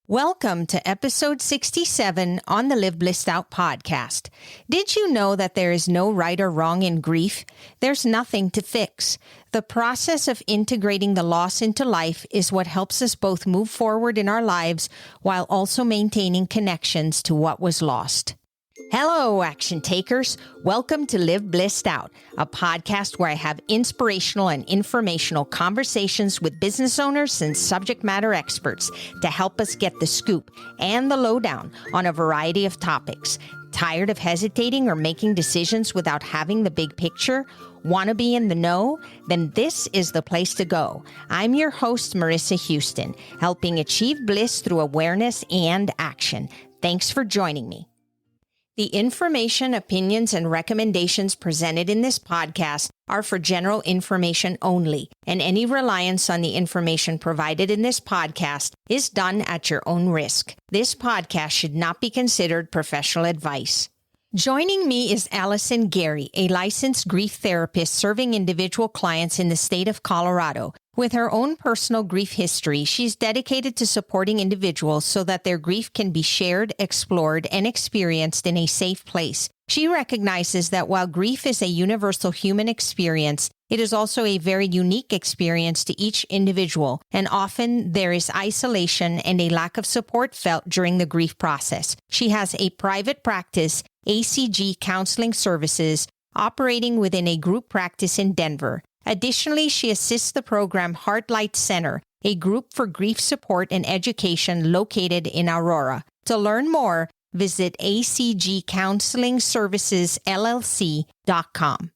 Welcome to episode 67 on the Live Blissed Out podcast. Did you know that there is no right or wrong in grief? There's nothing to fix. The process of integrating the loss into life is what helps us both move forward in our lives while also maintaining connections to what was lost. Hello, action takers. Welcome to Live Blissed Out, a podcast where I have inspirational and informational conversations with business owners and subject matter experts to help us get the scoop and the lowdown on a variety of topics. Tired of hesitating or making decisions without having the big picture? Want to be in the know? Then this is the place to go. I'm your host, Marissa Houston, helping achieve bliss through awareness and action. Thanks for joining me. The information, opinions, and recommendations presented in this podcast are for general information only, and any reliance on the information provided in this podcast is done at your own risk. This podcast should not be considered professional advice. Joining me is Allison Gary, a licensed grief therapist serving individual clients in the state of Colorado. With her own personal grief history, she's dedicated to supporting individuals so that their grief can be shared, explored, and experienced in a safe place. She recognizes that while grief is a universal human experience, it is also a very unique experience to each individual, and often there is isolation and a lack of support felt during the grief process. She has a private practice, ACG Counseling Services, operating within a group practice in Denver. Additionally, she assists the program HeartLight Center, a group for grief support and education located in Aurora. To learn more, visit ACG Counseling Services LLC.com.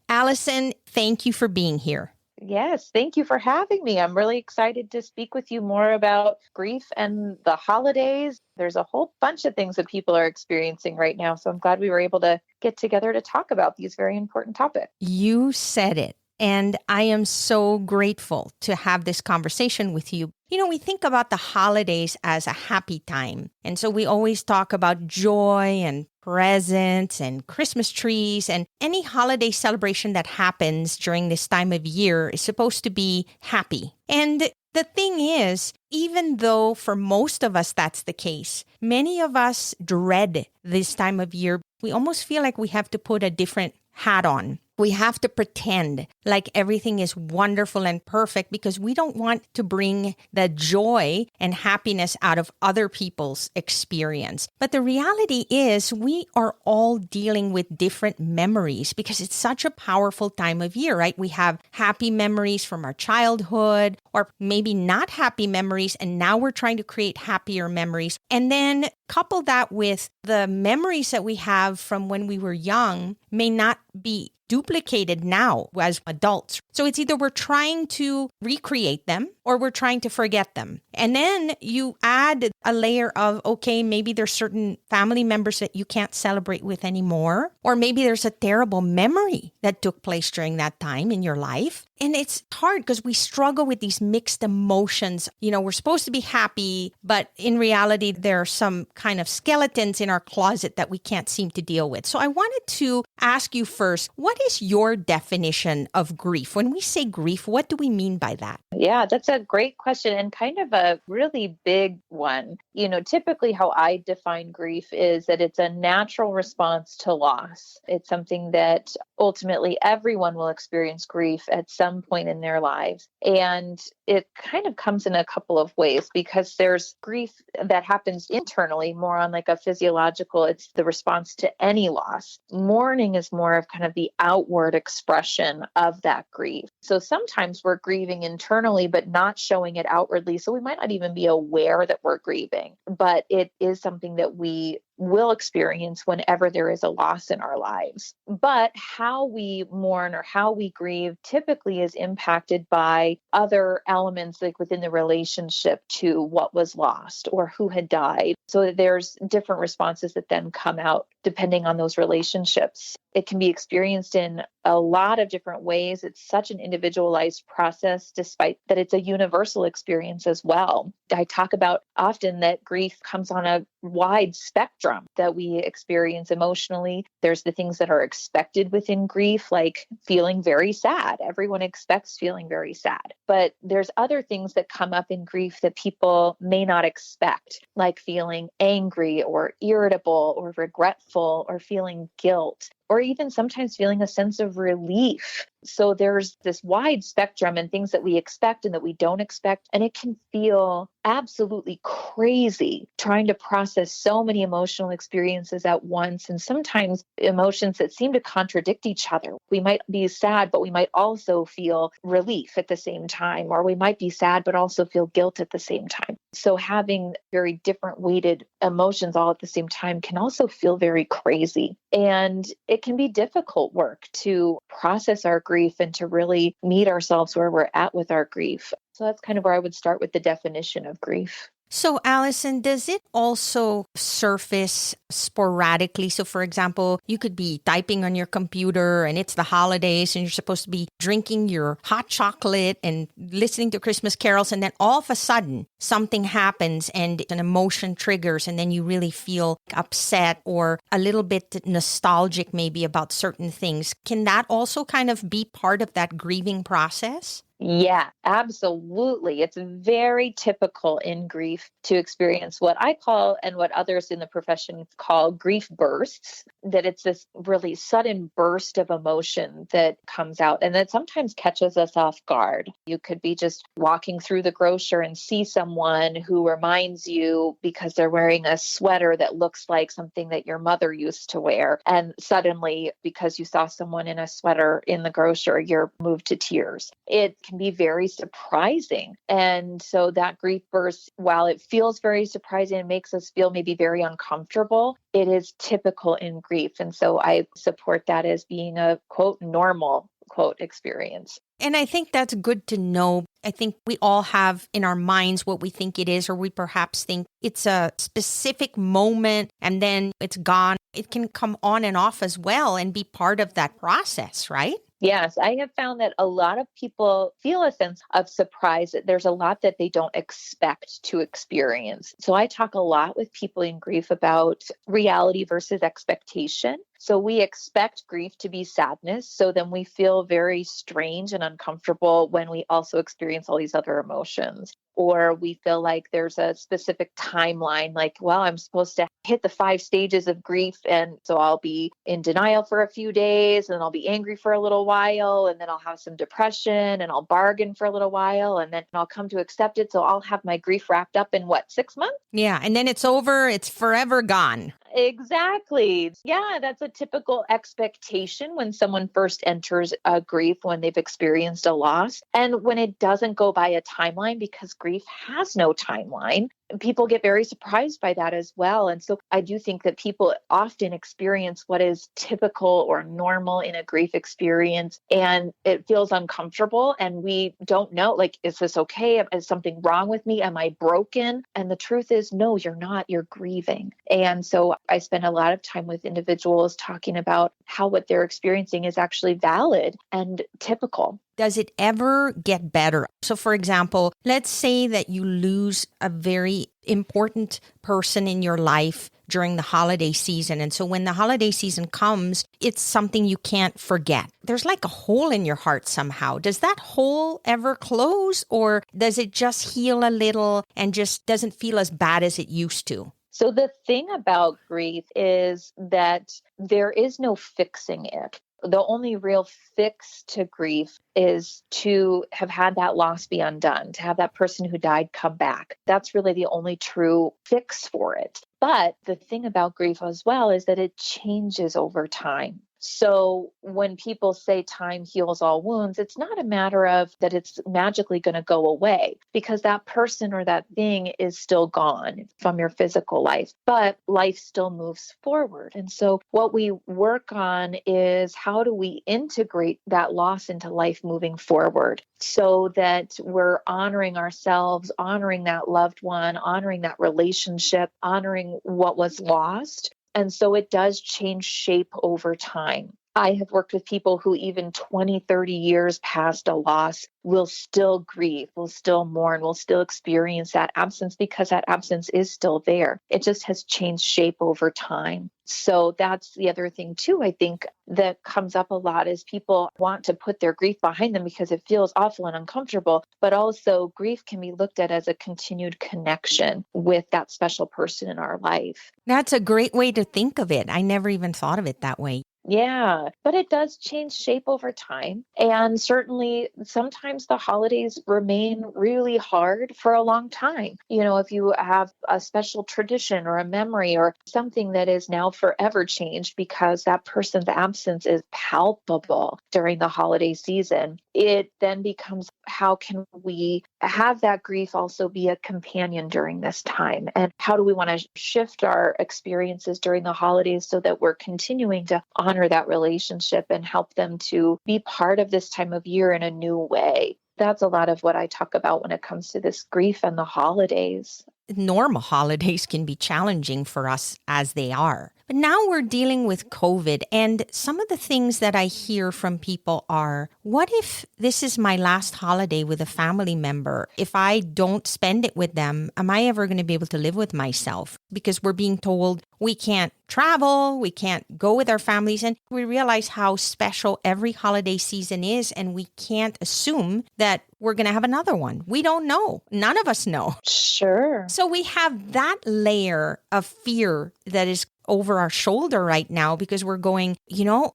Allison, thank you for being here. Yes, thank you for having me. I'm really excited to speak with you more about grief and the holidays. There's a whole bunch of things that people are experiencing right now, so I'm glad we were able to get together to talk about these very important topics. You said it. And I am so grateful to have this conversation with you. You know, we think about the holidays as a happy time. And so we always talk about joy and presents and Christmas trees, and any holiday celebration that happens during this time of year is supposed to be happy. And the thing is, even though for most of us that's the case, many of us dread this time of year. We almost feel like we have to put a different hat on. We have to pretend like everything is wonderful and perfect because we don't want to bring the joy and happiness out of other people's experience. But the reality is we are all dealing with different memories because it's such a powerful time of year, right? We have happy memories from our childhood or maybe not happy memories, and now we're trying to create happier memories. And then couple that with the memories that we have from when we were young may not be duplicated now as adults. So it's either we're trying to recreate them or we're trying to forget them. And then you add a layer of, okay, maybe there's certain family members that you can't celebrate with anymore, or maybe there's a terrible memory that took place during that time in your life. And it's hard because we struggle with these mixed emotions. You know, we're supposed to be happy, but in reality, there are some kind of skeletons in our closet that we can't seem to deal with. So I wanted to ask you first, what is your definition of grief? When we say grief, what do we mean by that? Yeah, that's a great question and kind of a really big one. You know, typically how I define grief is that it's a natural response to loss. It's something that ultimately everyone will experience grief at some point in their lives. And it kind of comes in a couple of ways because there's grief that happens internally, more on like a physiological, it's the response to any loss. Mourning is more of kind of the outward expression of that grief. So sometimes we're grieving internally, but not showing it outwardly. So we might not even be aware that we're grieving, but it is something that we will experience whenever there is a loss in our lives. But how we mourn or how we grieve typically is impacted by other elements like within the relationship to what was lost or who had died. So there's different responses that then come out depending on those relationships. It can be experienced in a lot of different ways. It's such an individualized process, despite that it's a universal experience as well. I talk about often that grief comes on a wide spectrum that we experience emotionally. There's the things that are expected within grief, like feeling very sad. Everyone expects feeling very sad. But there's other things that come up in grief that people may not expect, like feeling angry or irritable or regretful or feeling guilt, or even sometimes feeling a sense of relief. So there's this wide spectrum and things that we expect and that we don't expect. And it can feel absolutely crazy trying to process so many emotional experiences at once, and sometimes emotions that seem to contradict each other. We might be sad, but we might also feel relief at the same time, or we might be sad, but also feel guilt at the same time. So having very different weighted emotions all at the same time can also feel very crazy. And it can be difficult work to process our grief and to really meet ourselves where we're at with our grief. So that's kind of where I would start with the definition of grief. So, Allison, does it also surface sporadically? So, for example, you could be typing on your computer and it's the holidays and you're supposed to be drinking your hot chocolate and listening to Christmas carols. And then all of a sudden, something happens and an emotion triggers, and then you really feel upset or a little bit nostalgic maybe about certain things. Can that also kind of be part of that grieving process? Yeah, absolutely. It's very typical in grief to experience what I call, and what others in the profession call, grief bursts, that it's this really sudden burst of emotion that comes out and that sometimes catches us off guard. You could be just walking through the grocer and see someone who reminds you because they're wearing a sweater that looks like something that your mother used to wear. And suddenly, because you saw someone in a sweater in the grocer, you're moved to tears. It can be very surprising. And so that grief burst, while it feels very surprising and makes us feel maybe very uncomfortable, it is typical in grief. And so I support that as being a, quote, normal, quote, experience. And I think that's good to know. I think we all have in our minds what we think it is, or we perhaps think it's a specific moment and then it's gone. It can come on and off as well and be part of that process, right? Yes, I have found that a lot of people feel a sense of surprise. That there's a lot that they don't expect to experience. So I talk a lot with people in grief about reality versus expectation. So we expect grief to be sadness. So then we feel very strange and uncomfortable when we also experience all these other emotions. Or we feel like there's a specific timeline, like, well, I'm supposed to hit the 5 stages of grief. And so I'll be in denial for a few days, and I'll be angry for a little while, and then I'll have some depression, and I'll bargain for a little while, and then I'll come to accept it. So I'll have my grief wrapped up in 6 months? Yeah. And then it's over. It's forever gone. Exactly. Yeah, that's a typical expectation when someone first enters a grief, when they've experienced a loss. And when it doesn't go by a timeline, because grief has no timeline, people get very surprised by that as well. And so I do think that people often experience what is typical or normal in a grief experience, and it feels uncomfortable. And we don't know, like, is this okay? Is something wrong with me? Am I broken? And the truth is, no, you're not. You're grieving. And so I spend a lot of time with individuals talking about how what they're experiencing is actually valid and typical. Does it ever get better? So, for example, let's say that you lose a very important person in your life during the holiday season. And so when the holiday season comes, it's something you can't forget. There's like a hole in your heart somehow. Does that hole ever close, or does it just heal a little and just doesn't feel as bad as it used to? So the thing about grief is that there is no fixing it. The only real fix to grief is to have had that loss be undone, to have that person who died come back. That's really the only true fix for it. But the thing about grief as well is that it changes over time. So when people say time heals all wounds, it's not a matter of that it's magically going to go away, because that person or that thing is still gone from your physical life, but life still moves forward. And so what we work on is, how do we integrate that loss into life moving forward, so that we're honoring ourselves, honoring that loved one, honoring that relationship, honoring what was lost. And so it does change shape over time. I have worked with people who even 20, 30 years past a loss will still grieve, will still mourn, will still experience that absence because that absence is still there. It just has changed shape over time. So that's the other thing too, I think that comes up a lot is people want to put their grief behind them because it feels awful and uncomfortable, but also grief can be looked at as a continued connection with that special person in our life. That's a great way to think of it. I never even thought of it that way. Yeah, but it does change shape over time. And certainly sometimes the holidays remain really hard for a long time. If you have a special tradition or a memory or something that is now forever changed because that person's absence is palpable during the holiday season, it then becomes how can we have that grief also be a companion during this time? And how do we want to shift our experiences during the holidays so that we're continuing to honor that relationship and help them to be part of this time of year in a new way? That's a lot of what I talk about when it comes to this grief and the holidays. Normal holidays can be challenging for us as they are. But now we're dealing with COVID, and some of the things that I hear from people are, what if this is my last holiday with a family member? If I don't spend it with them, am I ever going to be able to live with myself? Because we're being told we can't travel, we can't go with our families, and we realize how special every holiday season is, and we can't assume that we're going to have another one. We don't know. None of us know. Sure. So we have that layer of fear that is over our shoulder right now because we're going,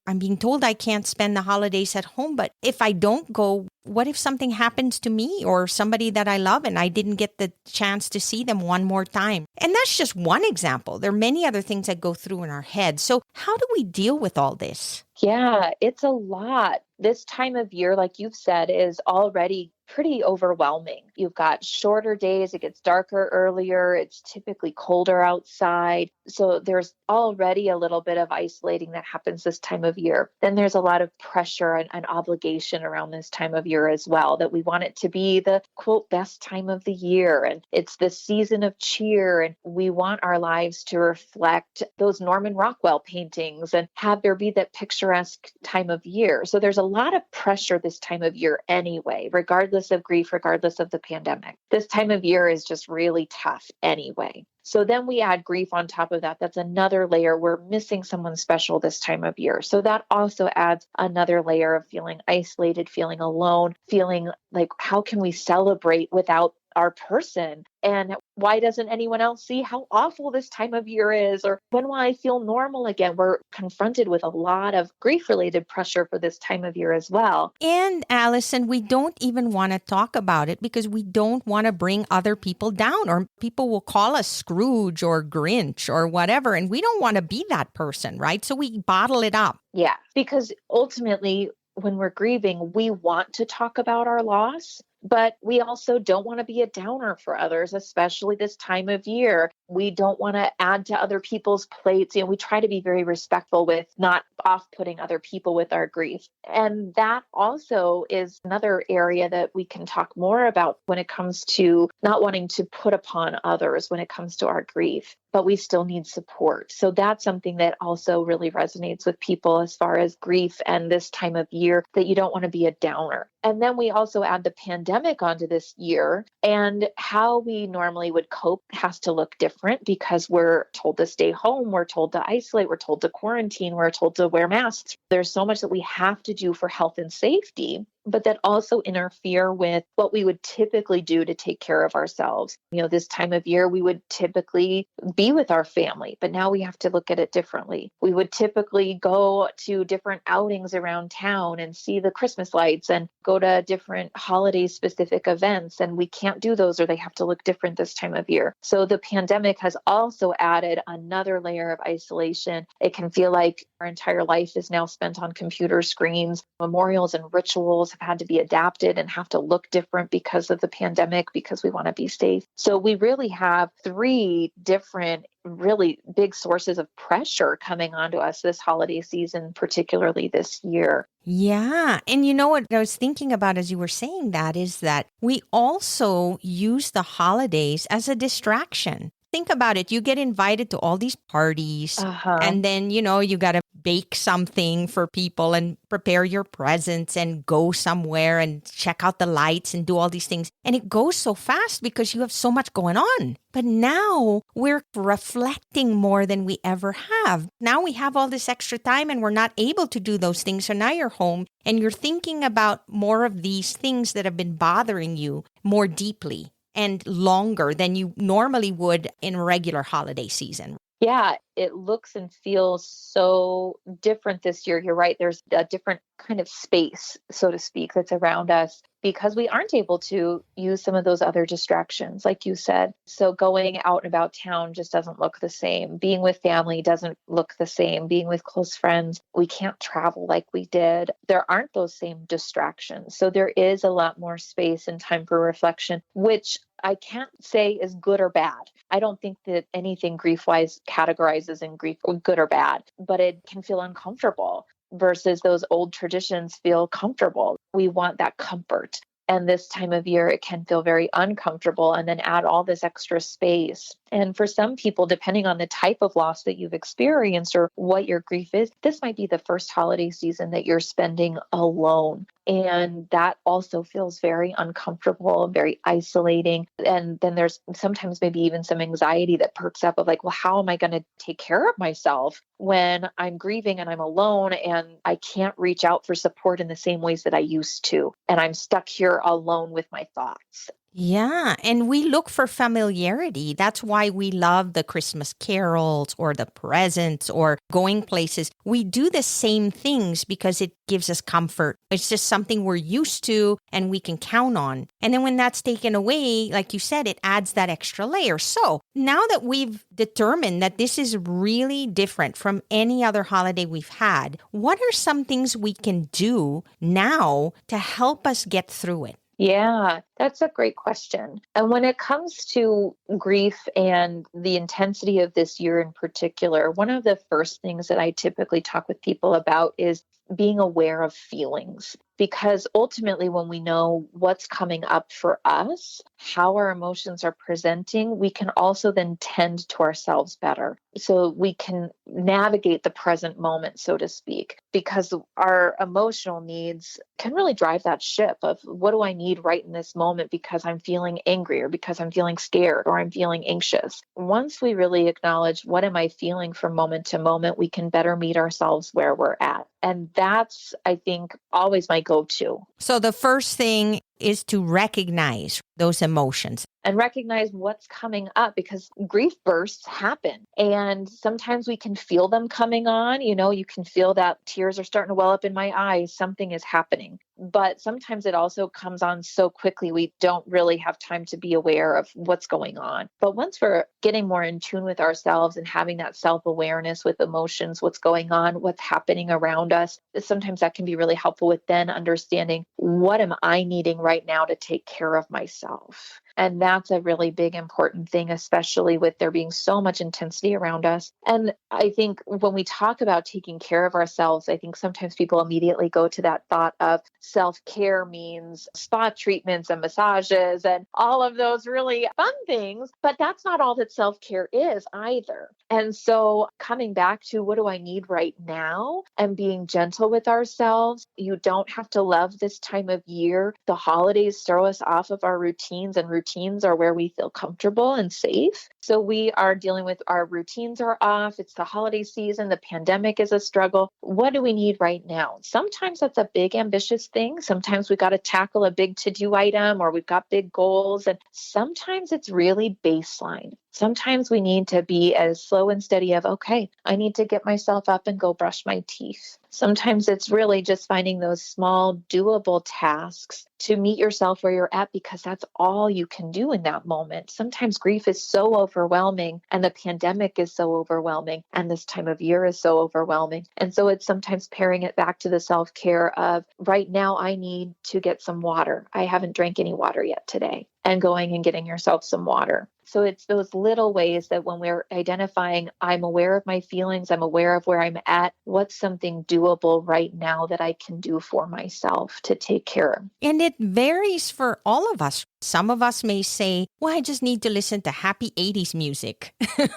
I'm being told I can't spend the holidays at home, but if I don't go, what if something happens to me or somebody that I love and I didn't get the chance to see them one more time? And that's just one example. There are many other things that go through in our head. So how do we deal with all this? Yeah, it's a lot. This time of year, like you've said, is already pretty overwhelming. You've got shorter days, it gets darker earlier, it's typically colder outside. So there's already a little bit of isolating that happens this time of year. Then there's a lot of pressure and obligation around this time of year as well, that we want it to be the quote best time of the year. And it's the season of cheer. And we want our lives to reflect those Norman Rockwell paintings and have there be that picturesque time of year. So there's a lot of pressure this time of year anyway, regardless of grief, regardless of the pandemic. This time of year is just really tough anyway. So then we add grief on top of that. That's another layer. We're missing someone special this time of year. So that also adds another layer of feeling isolated, feeling alone, feeling like, how can we celebrate without our person? And why doesn't anyone else see how awful this time of year is? Or when will I feel normal again? We're confronted with a lot of grief-related pressure for this time of year as well. And Allison, we don't even want to talk about it because we don't want to bring other people down, or people will call us Scrooge or Grinch or whatever. And we don't want to be that person, right? So we bottle it up. Yeah, because ultimately, when we're grieving, we want to talk about our loss, but we also don't want to be a downer for others, especially this time of year. We don't want to add to other people's plates. We try to be very respectful with not off-putting other people with our grief. And that also is another area that we can talk more about when it comes to not wanting to put upon others when it comes to our grief, but we still need support. So that's something that also really resonates with people as far as grief and this time of year, that you don't want to be a downer. And then we also add the pandemic onto this year, and how we normally would cope has to look different because we're told to stay home, we're told to isolate, we're told to quarantine, we're told to wear masks. There's so much that we have to do for health and safety, but that also interfere with what we would typically do to take care of ourselves. This time of year, we would typically be with our family, but now we have to look at it differently. We would typically go to different outings around town and see the Christmas lights and go to different holiday-specific events, and we can't do those, or they have to look different this time of year. So the pandemic has also added another layer of isolation. It can feel like our entire life is now spent on computer screens. Memorials and rituals have had to be adapted and have to look different because of the pandemic, because we want to be safe. So we really have three different really big sources of pressure coming onto us this holiday season, particularly this year. Yeah. And you know what I was thinking about as you were saying that is that we also use the holidays as a distraction. Think about it. You get invited to all these parties and then, you got to bake something for people and prepare your presents and go somewhere and check out the lights and do all these things. And it goes so fast because you have so much going on. But now we're reflecting more than we ever have. Now we have all this extra time and we're not able to do those things. So now you're home and you're thinking about more of these things that have been bothering you more deeply and longer than you normally would in a regular holiday season. Yeah, it looks and feels so different this year. You're right. There's a different kind of space, so to speak, that's around us because we aren't able to use some of those other distractions, like you said. So going out and about town just doesn't look the same. Being with family doesn't look the same. Being with close friends, we can't travel like we did. There aren't those same distractions. So there is a lot more space and time for reflection, which I can't say is good or bad. I don't think that anything grief-wise categorizes in grief good or bad, but it can feel uncomfortable versus those old traditions feel comfortable. We want that comfort. And this time of year, it can feel very uncomfortable and then add all this extra space. And for some people, depending on the type of loss that you've experienced or what your grief is, this might be the first holiday season that you're spending alone. And that also feels very uncomfortable, very isolating. And then there's sometimes maybe even some anxiety that perks up of like, well, how am I going to take care of myself when I'm grieving and I'm alone and I can't reach out for support in the same ways that I used to? And I'm stuck here alone with my thoughts. Yeah, and we look for familiarity. That's why we love the Christmas carols or the presents or going places. We do the same things because it gives us comfort. It's just something we're used to and we can count on. And then when that's taken away, like you said, it adds that extra layer. So now that we've determined that this is really different from any other holiday we've had, what are some things we can do now to help us get through it? Yeah, that's a great question. And when it comes to grief and the intensity of this year in particular, one of the first things that I typically talk with people about is being aware of feelings. Because ultimately, when we know what's coming up for us, how our emotions are presenting, we can also then tend to ourselves better. So we can navigate the present moment, so to speak, because our emotional needs can really drive that ship of what do I need right in this moment because I'm feeling angry or because I'm feeling scared or I'm feeling anxious. Once we really acknowledge what am I feeling from moment to moment, we can better meet ourselves where we're at. And that's, I think, always my go-to. So the first thing is to recognize those emotions. And recognize what's coming up because grief bursts happen. And sometimes we can feel them coming on. You know, you can feel that tears are starting to well up in my eyes. Something is happening. But sometimes it also comes on so quickly, we don't really have time to be aware of what's going on. But once we're getting more in tune with ourselves and having that self-awareness with emotions, what's going on, what's happening around us, sometimes that can be really helpful with then understanding what am I needing right now to take care of myself. And that's a really big, important thing, especially with there being so much intensity around us. And I think when we talk about taking care of ourselves, I think sometimes people immediately go to that thought of self-care means spa treatments and massages and all of those really fun things. But that's not all that self-care is either. And so coming back to what do I need right now and being gentle with ourselves, you don't have to love this time of year. The holidays throw us off of our routines, and routines are where we feel comfortable and safe. So we are dealing with our routines are off. It's the holiday season. The pandemic is a struggle. What do we need right now? Sometimes that's a big, ambitious thing. Sometimes we got to tackle a big to-do item or we've got big goals. And sometimes it's really baseline. Sometimes we need to be as slow and steady of, okay, I need to get myself up and go brush my teeth. Sometimes it's really just finding those small, doable tasks to meet yourself where you're at because that's all you can do in that moment. Sometimes grief is so overwhelming and the pandemic is so overwhelming and this time of year is so overwhelming. And so it's sometimes pairing it back to the self-care of right now I need to get some water. I haven't drank any water yet today. and going and getting yourself some water. So it's those little ways that when we're identifying, I'm aware of my feelings, I'm aware of where I'm at, what's something doable right now that I can do for myself to take care. And it varies for all of us. Some of us may say, well, I just need to listen to happy 80s music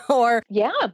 or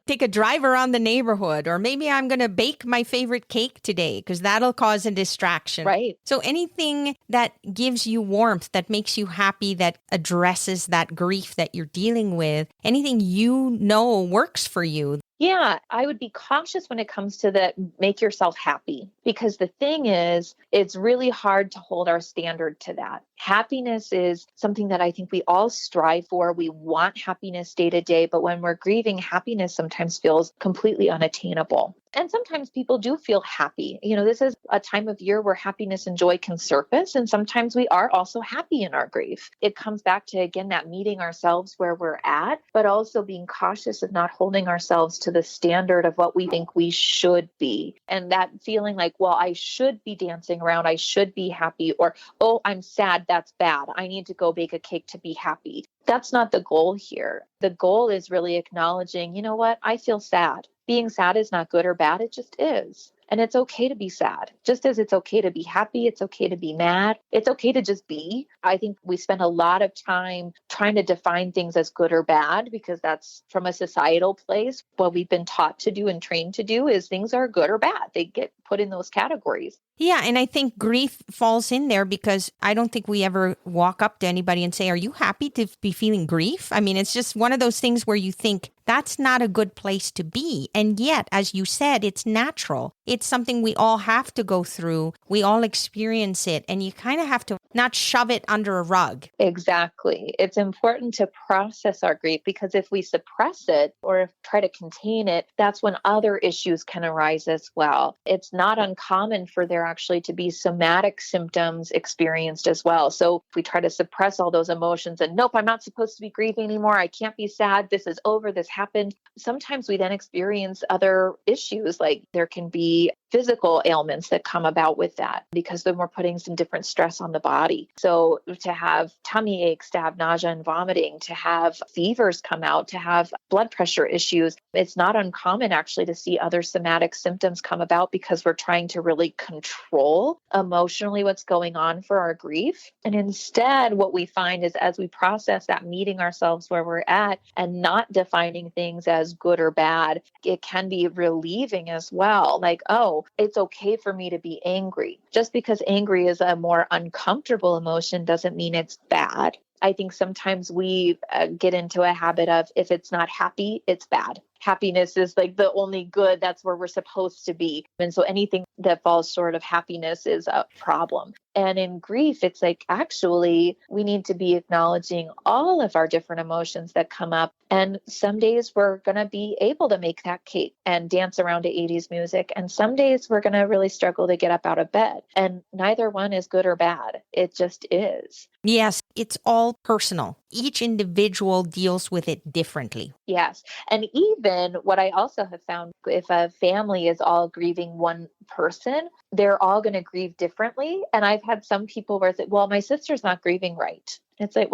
take a drive around the neighborhood, or maybe I'm going to bake my favorite cake today because that'll cause a distraction. Right. So anything that gives you warmth, that makes you happy, that addresses that grief that you're dealing with, anything you know works for you. Yeah, I would be cautious when it comes to the make yourself happy, because the thing is, it's really hard to hold our standard to that. Happiness is something that I think we all strive for. We want happiness day to day, but when we're grieving, happiness sometimes feels completely unattainable. And sometimes people do feel happy. This is a time of year where happiness and joy can surface. And sometimes we are also happy in our grief. It comes back to, again, that meeting ourselves where we're at, but also being cautious of not holding ourselves to the standard of what we think we should be. And that feeling like, well, I should be dancing around, I should be happy, or, oh, I'm sad, that's bad, I need to go bake a cake to be happy. That's not the goal here. The goal is really acknowledging, you know what, I feel sad. Being sad is not good or bad, it just is. And it's okay to be sad. Just as it's okay to be happy, it's okay to be mad. It's okay to just be. I think we spend a lot of time trying to define things as good or bad because that's from a societal place. What we've been taught to do and trained to do is things are good or bad. They get put in those categories. Yeah, and I think grief falls in there because I don't think we ever walk up to anybody and say, are you happy to be feeling grief? I mean, it's just one of those things where you think that's not a good place to be. And yet, as you said, it's natural. It's something we all have to go through. We all experience it. And you kind of have to not shove it under a rug. Exactly. It's important to process our grief because if we suppress it or try to contain it, that's when other issues can arise as well. It's not uncommon for there actually to be somatic symptoms experienced as well. So if we try to suppress all those emotions and nope, I'm not supposed to be grieving anymore, I can't be sad, this is over, this happened. Sometimes we then experience other issues, like there can be physical ailments that come about with that because then we're putting some different stress on the body. So to have tummy aches, to have nausea and vomiting, to have fevers come out, to have blood pressure issues, it's not uncommon actually to see other somatic symptoms come about because we're trying to really control emotionally what's going on for our grief. And instead, what we find is as we process that, meeting ourselves where we're at and not defining things as good or bad, it can be relieving as well. Like, oh, it's okay for me to be angry. Just because angry is a more uncomfortable emotion doesn't mean it's bad. I think sometimes we get into a habit of if it's not happy, it's bad. Happiness is like the only good. That's where we're supposed to be. And so anything that falls short of happiness is a problem. And in grief, it's like, actually, we need to be acknowledging all of our different emotions that come up. And some days we're going to be able to make that cake and dance around to 80s music. And some days we're going to really struggle to get up out of bed. And neither one is good or bad. It just is. Yes, it's all personal. Each individual deals with it differently. Yes. And even what I also have found, if a family is all grieving one person, they're all going to grieve differently. And I've had some people where it's like, well, my sister's not grieving right. It's like,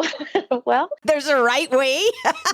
well, there's a right way.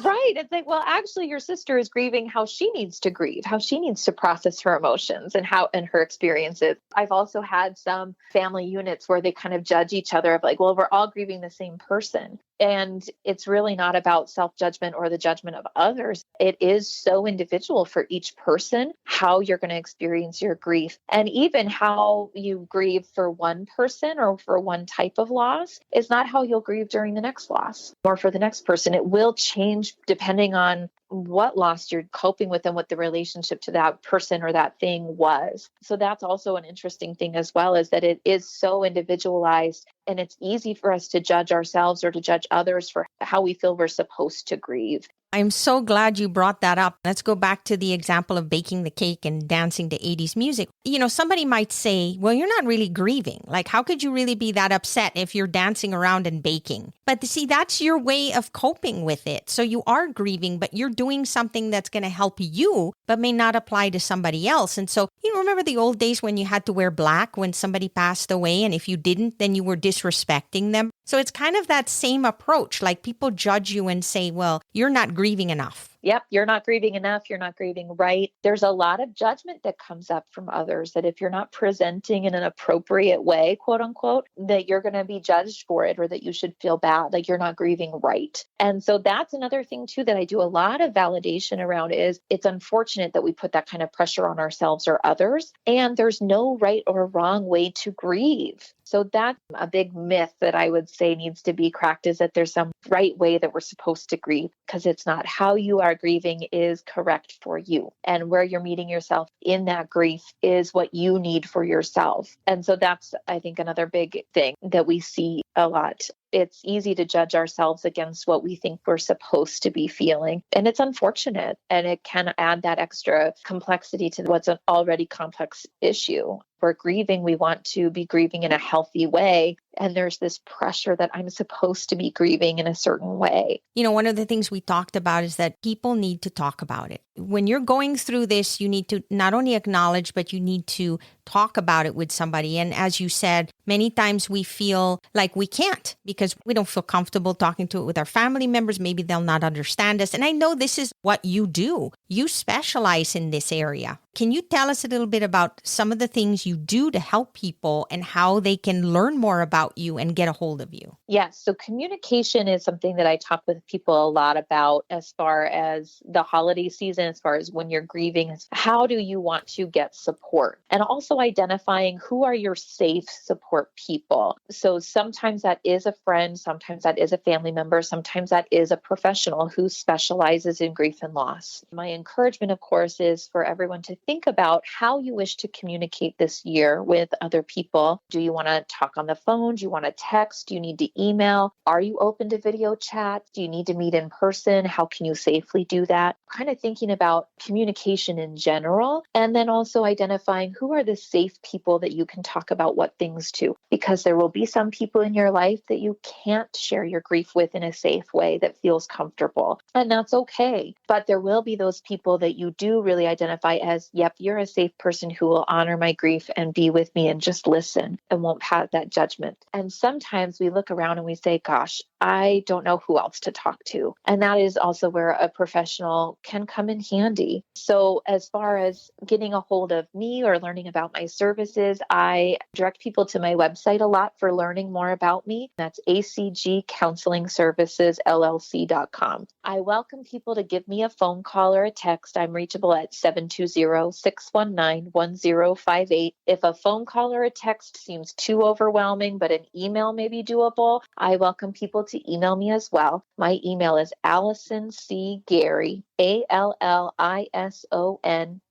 Right. It's like, well, actually, your sister is grieving how she needs to grieve, how she needs to process her emotions and her experiences. I've also had some family units where they kind of judge each other of like, well, we're all grieving the same person. And it's really not about self-judgment or the judgment of others. It is so individual for each person, how you're going to experience your grief. And even how you grieve for one person or for one type of loss is not how you'll grieve during the next loss or for the next person. It will change depending on what loss you're coping with and what the relationship to that person or that thing was. So that's also an interesting thing as well, is that it is so individualized and it's easy for us to judge ourselves or to judge others for how we feel we're supposed to grieve. I'm so glad you brought that up. Let's go back to the example of baking the cake and dancing to 80s music. Somebody might say, well, you're not really grieving. Like, how could you really be that upset if you're dancing around and baking? But see, that's your way of coping with it. So you are grieving, but you're doing something that's going to help you, but may not apply to somebody else. And so, remember the old days when you had to wear black when somebody passed away, and if you didn't, then you were disrespecting them. So it's kind of that same approach. Like, people judge you and say, well, you're not grieving enough. Yep, you're not grieving enough. You're not grieving right. There's a lot of judgment that comes up from others that if you're not presenting in an appropriate way, quote unquote, that you're going to be judged for it or that you should feel bad, like you're not grieving right. And so that's another thing too that I do a lot of validation around is it's unfortunate that we put that kind of pressure on ourselves or others. And there's no right or wrong way to grieve. So that's a big myth that I would say needs to be cracked is that there's some right way that we're supposed to grieve because it's not. How you are grieving is correct for you. And where you're meeting yourself in that grief is what you need for yourself. And so that's, I think, another big thing that we see a lot. It's easy to judge ourselves against what we think we're supposed to be feeling. And it's unfortunate. And it can add that extra complexity to what's an already complex issue. We're grieving. We want to be grieving in a healthy way. And there's this pressure that I'm supposed to be grieving in a certain way. One of the things we talked about is that people need to talk about it. When you're going through this, you need to not only acknowledge, but you need to talk about it with somebody. And as you said, many times we feel like we can't because we don't feel comfortable talking to it with our family members. Maybe they'll not understand us. And I know this is what you do. You specialize in this area. Can you tell us a little bit about some of the things you do to help people and how they can learn more about you and get a hold of you? Yes. So communication is something that I talk with people a lot about as far as the holiday season, as far as when you're grieving, how do you want to get support? And also identifying who are your safe support people. So sometimes that is a friend, sometimes that is a family member, sometimes that is a professional who specializes in grief and loss. My encouragement, of course, is for everyone to think about how you wish to communicate this year with other people. Do you want to talk on the phone? Do you want to text? Do you need to email? Are you open to video chat? Do you need to meet in person? How can you safely do that? Kind of thinking about communication in general, and then also identifying who are the safe people that you can talk about what things to, because there will be some people in your life that you can't share your grief with in a safe way that feels comfortable, and that's okay. But there will be those people that you do really identify as, yep, you're a safe person who will honor my grief and be with me and just listen and won't have that judgment. And sometimes we look around and we say, gosh, I don't know who else to talk to. And that is also where a professional can come in handy. So as far as getting a hold of me or learning about my services, I direct people to my website a lot for learning more about me. That's ACG Counseling Services, LLC.com. I welcome people to give me a phone call or a text. I'm reachable at 720-619-1058. If a phone call or a text seems too overwhelming, but an email may be doable, I welcome people to email me as well. My email is Allison C. Gary, ALLISON,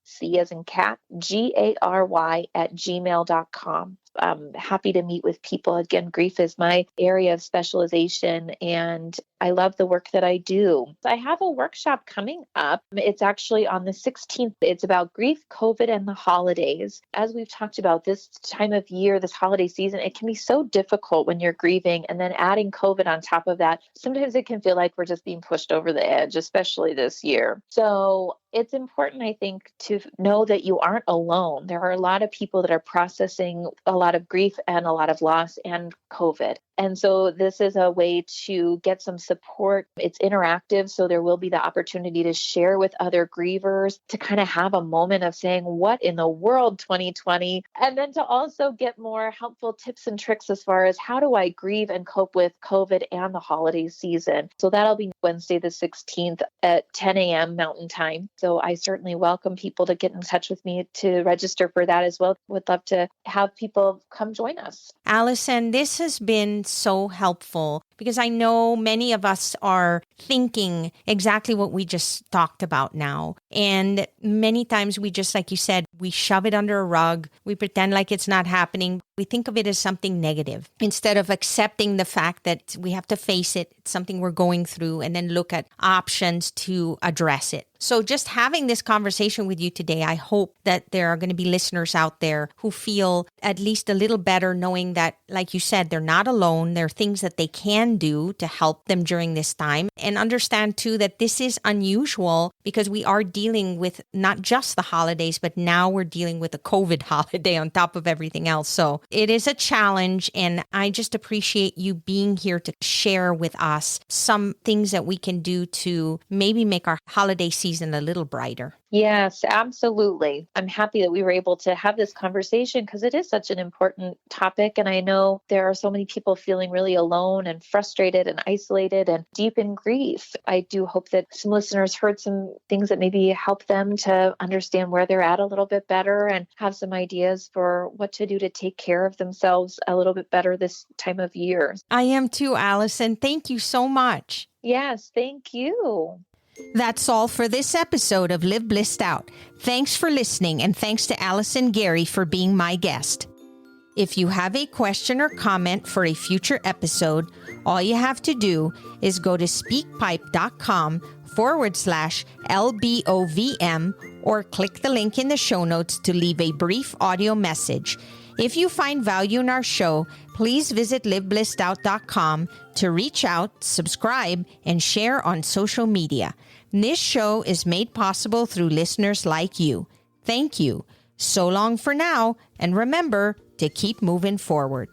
C as in cat, GARY @gmail.com. I'm happy to meet with people. Again, grief is my area of specialization, and I love the work that I do. I have a workshop coming up. It's actually on the 16th. It's about grief, COVID, and the holidays. As we've talked about this time of year, this holiday season, it can be so difficult when you're grieving, and then adding COVID on top of that, sometimes it can feel like we're just being pushed over the edge, especially this year. So it's important, I think, to know that you aren't alone. There are a lot of people that are processing a lot of grief and a lot of loss and COVID. And so this is a way to get some support. It's interactive, so there will be the opportunity to share with other grievers, to kind of have a moment of saying, what in the world, 2020? And then to also get more helpful tips and tricks as far as how do I grieve and cope with COVID and the holiday season. So that'll be Wednesday the 16th at 10 a.m. Mountain Time. So I certainly welcome people to get in touch with me to register for that as well. Would love to have people come join us. Allison, this has been so helpful because I know many of us are thinking exactly what we just talked about now. And many times we just, like you said, we shove it under a rug. We pretend like it's not happening. We think of it as something negative instead of accepting the fact that we have to face it. It's something we're going through, and then look at options to address it. So just having this conversation with you today, I hope that there are going to be listeners out there who feel at least a little better knowing that, like you said, they're not alone. There are things that they can do to help them during this time, and understand too that this is unusual because we are dealing with not just the holidays, but now we're dealing with a COVID holiday on top of everything else. So it is a challenge, and I just appreciate you being here to share with us some things that we can do to maybe make our holiday season a little brighter. Yes, absolutely. I'm happy that we were able to have this conversation because it is such an important topic. And I know there are so many people feeling really alone and frustrated and isolated and deep in grief. I do hope that some listeners heard some things that maybe help them to understand where they're at a little bit better and have some ideas for what to do to take care of themselves a little bit better this time of year. I am too, Allison. Thank you so much. Yes, thank you. That's all for this episode of Live Blissed Out. Thanks for listening, and thanks to Allison Gary for being my guest. If you have a question or comment for a future episode, all you have to do is go to speakpipe.com/LBOVM or click the link in the show notes to leave a brief audio message. If you find value in our show, please visit liveblessedout.com to reach out, subscribe, and share on social media. This show is made possible through listeners like you. Thank you. So long for now, and remember to keep moving forward.